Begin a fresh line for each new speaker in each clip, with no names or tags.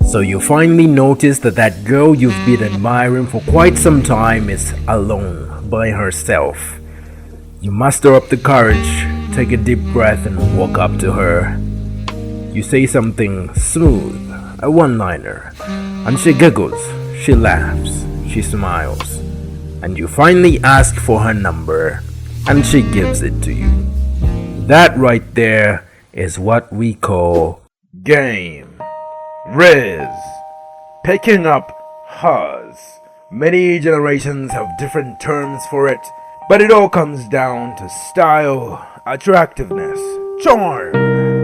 So you finally notice that that girl you've been admiring for quite some time is alone by herself. You muster up the courage, take a deep breath and walk up to her. You say something smooth, a one-liner, and she giggles, she laughs, she smiles, and you finally ask for her number and she gives it to you. That right there is what we call game. Riz. Picking up hers. Many generations have different terms for it, but it all comes down to style, attractiveness, charm,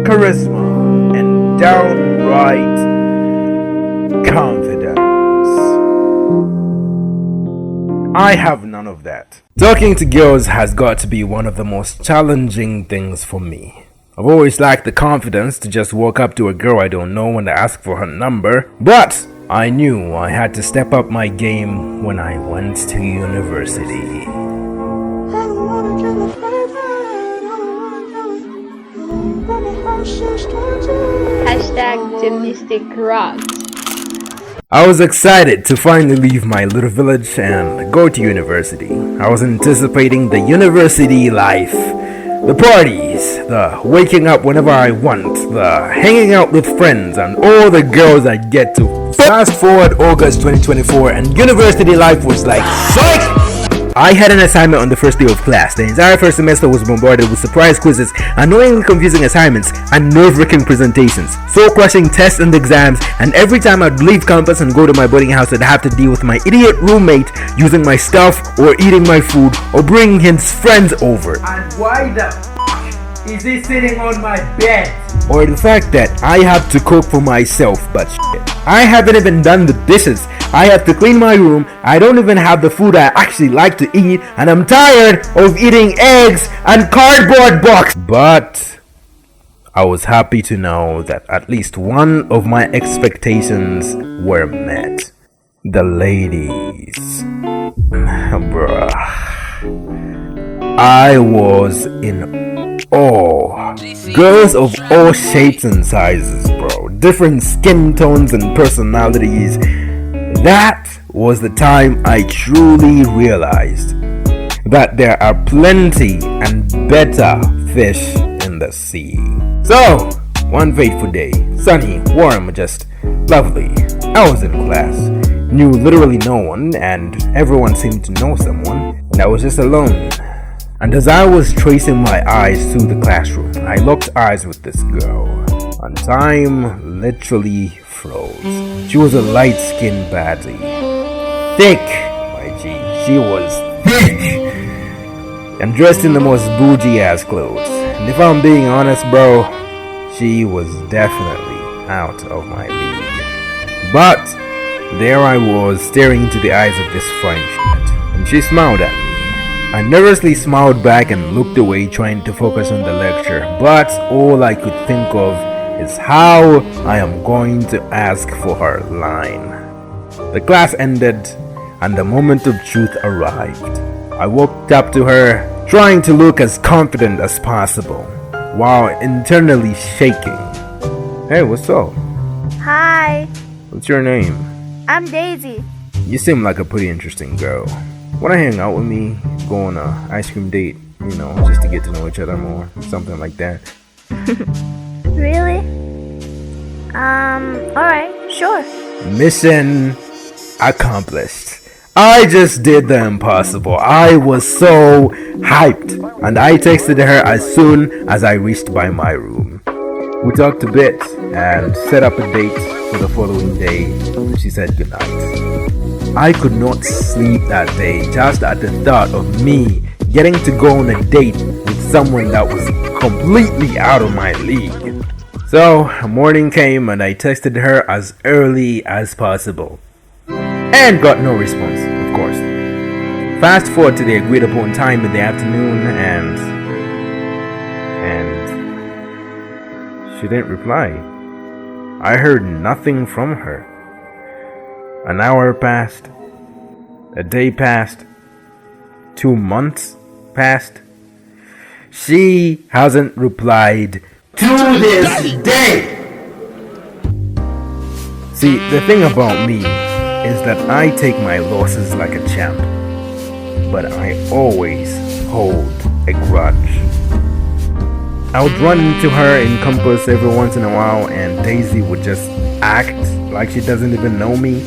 charisma, and downright confidence. I have none of that. Talking to girls has got to be one of the most challenging things for me. I've always lacked the confidence to just walk up to a girl I don't know and ask for her number, but I knew I had to step up my game when I went to university.
Hashtag gymnastic rocks.
I was excited to finally leave my little village and go to university. I was anticipating the university life. The parties, the waking up whenever I want, the hanging out with friends, and all the girls I get to. Fast forward August 2024 and university life was like psych! I had an assignment on the first day of class. The entire first semester was bombarded with surprise quizzes, annoyingly confusing assignments, and nerve-wracking presentations, soul-crushing tests and exams, and every time I'd leave campus and go to my boarding house, I'd have to deal with my idiot roommate using my stuff or eating my food or bringing his friends over.
And why the is he sitting on my bed?
Or the fact that I have to cook for myself, but I haven't even done the dishes. I have to clean my room. I don't even have the food I actually like to eat, and I'm tired of eating eggs and cardboard box. But I was happy to know that at least one of my expectations were met. The ladies. Bruh. I was in awe. Girls of all shapes and sizes, bro. Different skin tones and personalities. That was the time I truly realized that there are plenty and better fish in the sea. So, one fateful day, sunny, warm, just lovely. I was in class, knew literally no one, and everyone seemed to know someone, and I was just alone. And as I was tracing my eyes through the classroom, I locked eyes with this girl, and time literally froze. She was a light-skinned baddie. Thick, my G. She was thick! And dressed in the most bougie-ass clothes. And if I'm being honest, bro, she was definitely out of my league. But there I was, staring into the eyes of this fine shit, and she smiled at me. I nervously smiled back and looked away, trying to focus on the lecture, but all I could think of is how I am going to ask for her line. The class ended and the moment of truth arrived. I walked up to her, trying to look as confident as possible, while internally shaking. Hey, what's up?
Hi,
What's your name?
I'm Daisy.
You seem like a pretty interesting girl. Wanna hang out with me? Go on a ice cream date, just to get to know each other more, something like that.
Really? Alright, sure.
Mission accomplished. I just did the impossible. I was so hyped, and I texted her as soon as I reached by my room. We talked a bit and set up a date for the following day. She said goodnight. I could not sleep that day just at the thought of me getting to go on a date with someone that was completely out of my league. So, morning came and I texted her as early as possible. And got no response, of course. Fast forward to the agreed upon time in the afternoon and she didn't reply. I heard nothing from her. An hour passed. A day passed. 2 months passed. She hasn't replied to this day. See, the thing about me is that I take my losses like a champ, but I always hold a grudge. I would run into her in campus every once in a while, and Daisy would just act like she doesn't even know me.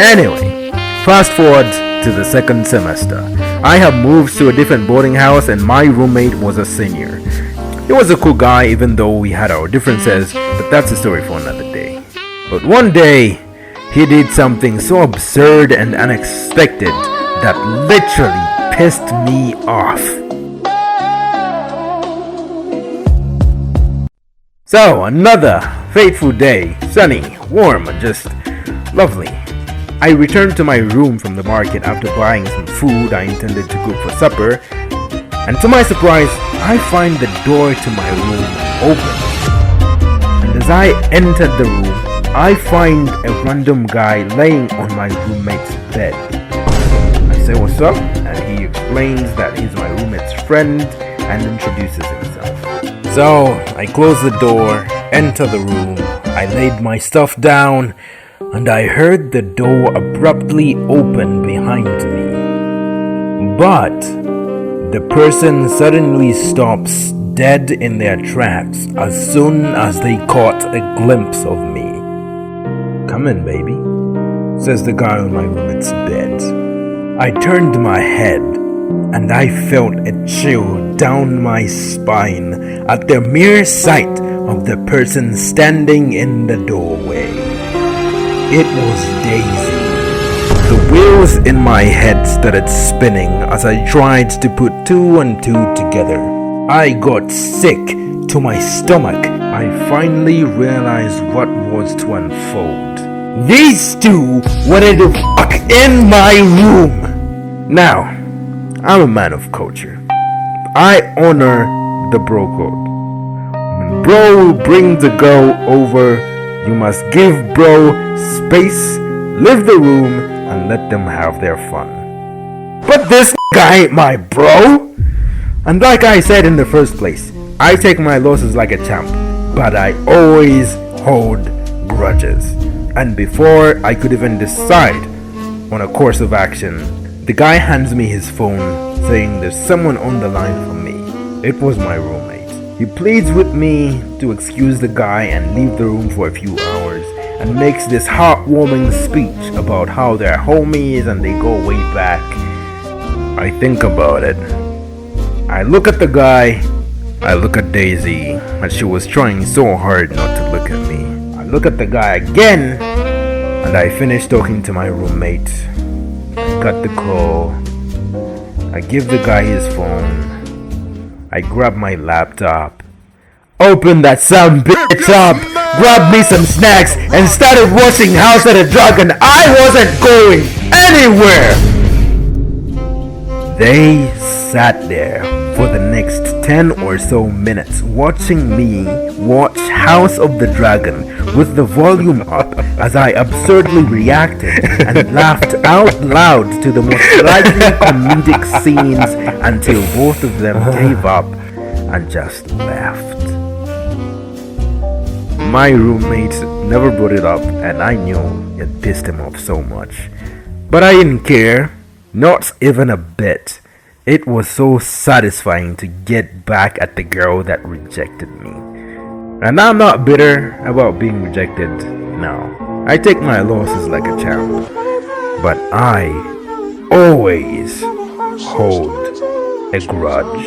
Anyway, fast forward to the second semester. I have moved to a different boarding house, and my roommate was a senior. He was a cool guy, even though we had our differences, but that's a story for another day. But one day, he did something so absurd and unexpected that literally pissed me off. So, another fateful day, sunny, warm, and just lovely. I returned to my room from the market after buying some food I intended to cook for supper, and to my surprise, I find the door to my room open. And as I entered the room, I find a random guy laying on my roommate's bed. I say what's up, and he explains that he's my roommate's friend and introduces himself. So, I closed the door, entered the room, I laid my stuff down, and I heard the door abruptly open behind me. But the person suddenly stops dead in their tracks as soon as they caught a glimpse of me. "Come in, baby," says the guy on my roommate's bed. I turned my head and I felt a chill down my spine at the mere sight of the person standing in the doorway. It was Daisy. The wheels in my head started spinning as I tried to put two and two together. I got sick to my stomach. I finally realized what was to unfold. These two wanted to fuck in my room. Now, I'm a man of culture. I honor the bro code. When bro brings a girl over, you must give bro space, leave the room, and let them have their fun. But this guy ain't my bro. And like I said in the first place, I take my losses like a champ, but I always hold grudges. And before I could even decide on a course of action, the guy hands me his phone saying there's someone on the line for me. It was my roommate. He pleads with me to excuse the guy and leave the room for a few hours, and makes this heartwarming speech about how they're homies and they go way back. I think about it. I look at the guy, I look at Daisy, and she was trying so hard not to look at me. I look at the guy again, and I finish talking to my roommate. I cut the call. I give the guy his phone. I grab my laptop, open that son bitch up, grabbed me some snacks, and started watching House of the Dragon. I wasn't going anywhere! They sat there for the next 10 or so minutes watching me watch House of the Dragon with the volume up as I absurdly reacted and laughed out loud to the most slightly comedic scenes until both of them gave up and just laughed. My roommate never brought it up, and I knew it pissed him off so much. But I didn't care, not even a bit. It was so satisfying to get back at the girl that rejected me. And I'm not bitter about being rejected now. I take my losses like a champ. But I always hold a grudge.